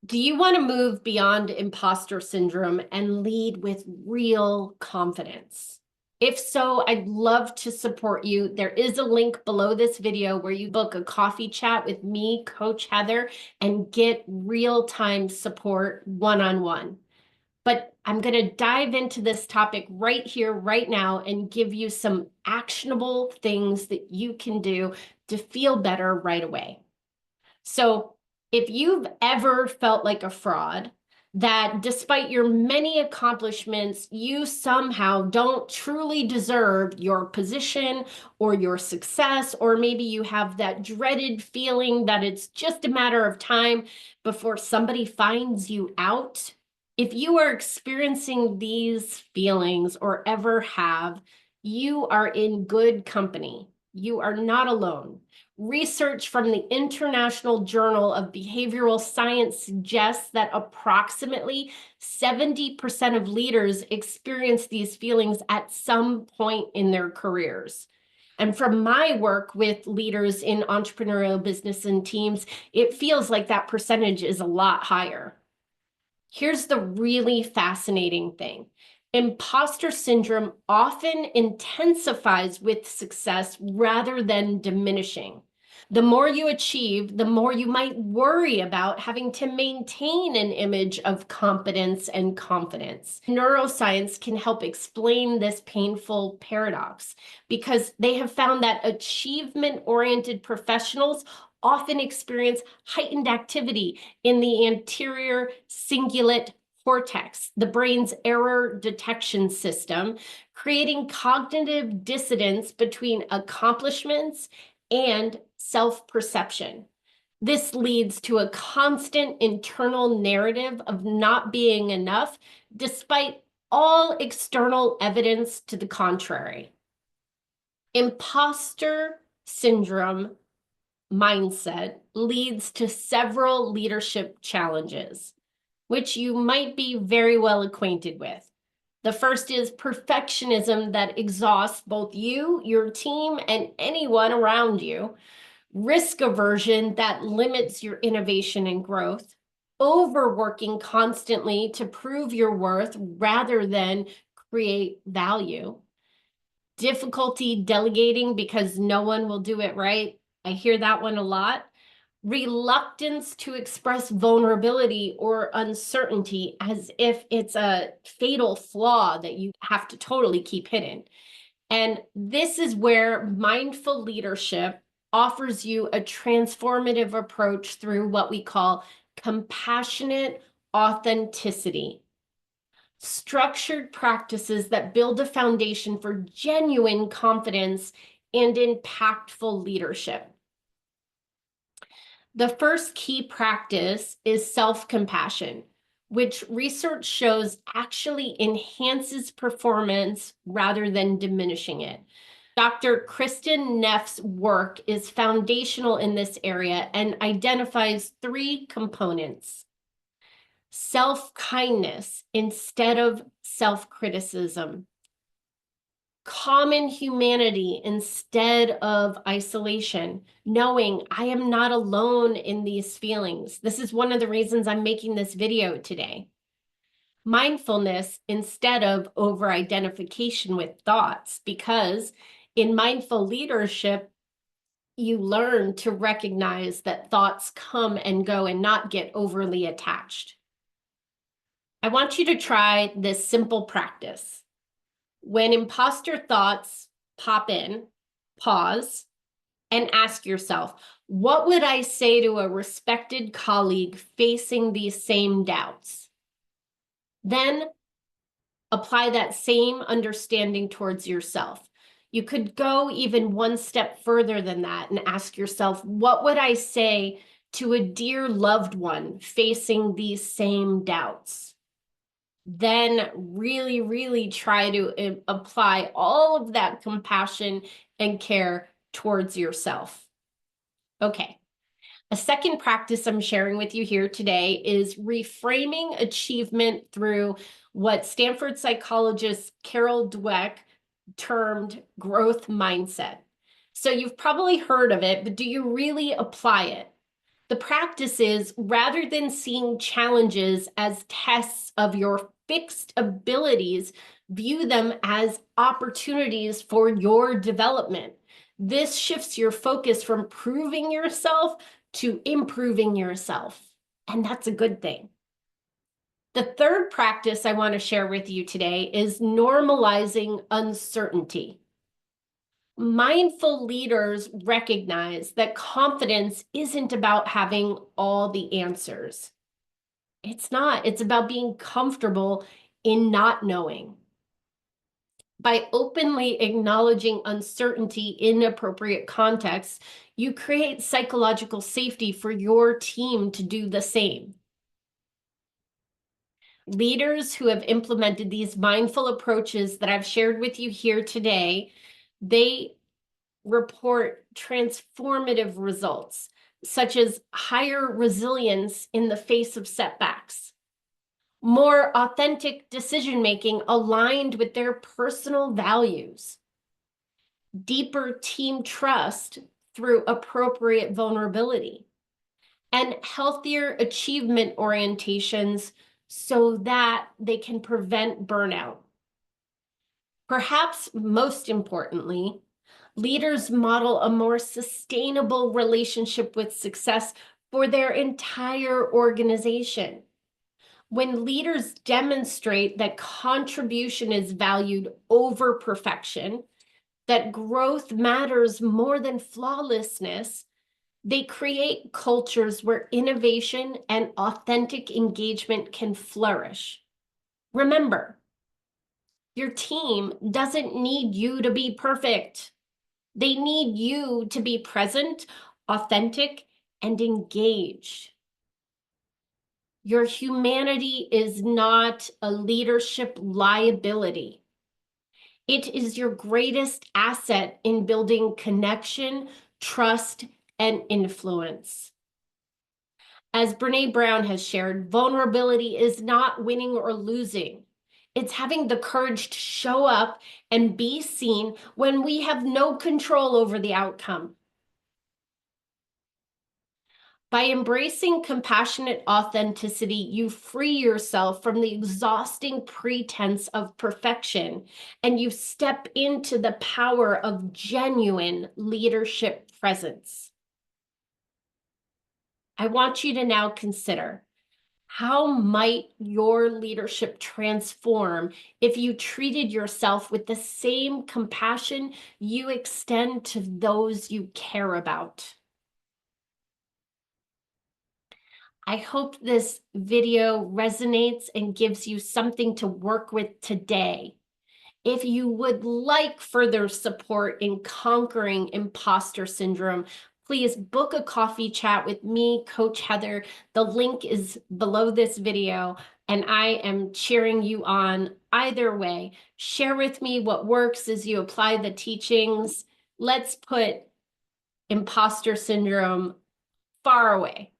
Do you want to move beyond imposter syndrome and lead with real confidence? If so, I'd love to support you. There is a link below this video where you book a coffee chat with me, Coach Heather, and get real-time support one-on-one. But I'm going to dive into this topic right here, right now, and give you some actionable things that you can do to feel better right away. So if you've ever felt like a fraud, that despite your many accomplishments, you somehow don't truly deserve your position or your success, or maybe you have that dreaded feeling that it's just a matter of time before somebody finds you out. If you are experiencing these feelings or ever have, you are in good company. You are not alone. Research from the International Journal of Behavioral Science suggests that approximately 70% of leaders experience these feelings at some point in their careers. And from my work with leaders in entrepreneurial business and teams, it feels like that percentage is a lot higher. Here's the really fascinating thing. Imposter syndrome often intensifies with success rather than diminishing. The more you achieve, the more you might worry about having to maintain an image of competence and confidence. Neuroscience can help explain this painful paradox because they have found that achievement-oriented professionals often experience heightened activity in the anterior cingulate cortex, the brain's error detection system, creating cognitive dissonance between accomplishments and self-perception. This leads to a constant internal narrative of not being enough, despite all external evidence to the contrary. Imposter syndrome mindset leads to several leadership challenges, which you might be very well acquainted with. The first is perfectionism that exhausts both you, your team, and anyone around you. Risk aversion that limits your innovation and growth. Overworking constantly to prove your worth rather than create value. Difficulty delegating because no one will do it right. I hear that one a lot. Reluctance to express vulnerability or uncertainty as if it's a fatal flaw that you have to totally keep hidden. And this is where mindful leadership offers you a transformative approach through what we call compassionate authenticity. Structured practices that build a foundation for genuine confidence and impactful leadership. The first key practice is self-compassion, which research shows actually enhances performance rather than diminishing it. Dr. Kristen Neff's work is foundational in this area and identifies three components: self-kindness instead of self-criticism, common humanity instead of isolation, knowing I am not alone in these feelings. This is one of the reasons I'm making this video today. Mindfulness instead of over-identification with thoughts, because in mindful leadership, you learn to recognize that thoughts come and go and not get overly attached. I want you to try this simple practice. When imposter thoughts pop in, pause and ask yourself, what would I say to a respected colleague facing these same doubts? Then apply that same understanding towards yourself. You could go even one step further than that and ask yourself, what would I say to a dear loved one facing these same doubts? Then really, really try to apply all of that compassion and care towards yourself. Okay. A second practice I'm sharing with you here today is reframing achievement through what Stanford psychologist Carol Dweck termed growth mindset. So you've probably heard of it, but do you really apply it? The practice is, rather than seeing challenges as tests of your fixed abilities, view them as opportunities for your development. This shifts your focus from proving yourself to improving yourself. And that's a good thing. The third practice I want to share with you today is normalizing uncertainty. Mindful leaders recognize that confidence isn't about having all the answers. It's not. It's about being comfortable in not knowing. By openly acknowledging uncertainty in appropriate contexts, you create psychological safety for your team to do the same. Leaders who have implemented these mindful approaches that I've shared with you here today, they report transformative results, such as higher resilience in the face of setbacks, more authentic decision-making aligned with their personal values, deeper team trust through appropriate vulnerability, and healthier achievement orientations so that they can prevent burnout. Perhaps most importantly, leaders model a more sustainable relationship with success for their entire organization. When leaders demonstrate that contribution is valued over perfection, that growth matters more than flawlessness, they create cultures where innovation and authentic engagement can flourish. Remember, your team doesn't need you to be perfect. They need you to be present, authentic, and engaged. Your humanity is not a leadership liability. It is your greatest asset in building connection, trust, and influence. As Brené Brown has shared, vulnerability is not winning or losing. It's having the courage to show up and be seen when we have no control over the outcome. By embracing compassionate authenticity, you free yourself from the exhausting pretense of perfection, and you step into the power of genuine leadership presence. I want you to now consider, how might your leadership transform if you treated yourself with the same compassion you extend to those you care about? I hope this video resonates and gives you something to work with today. If you would like further support in conquering imposter syndrome, please book a coffee chat with me, Coach Heather. The link is below this video, and I am cheering you on either way. Share with me what works as you apply the teachings. Let's put imposter syndrome far away.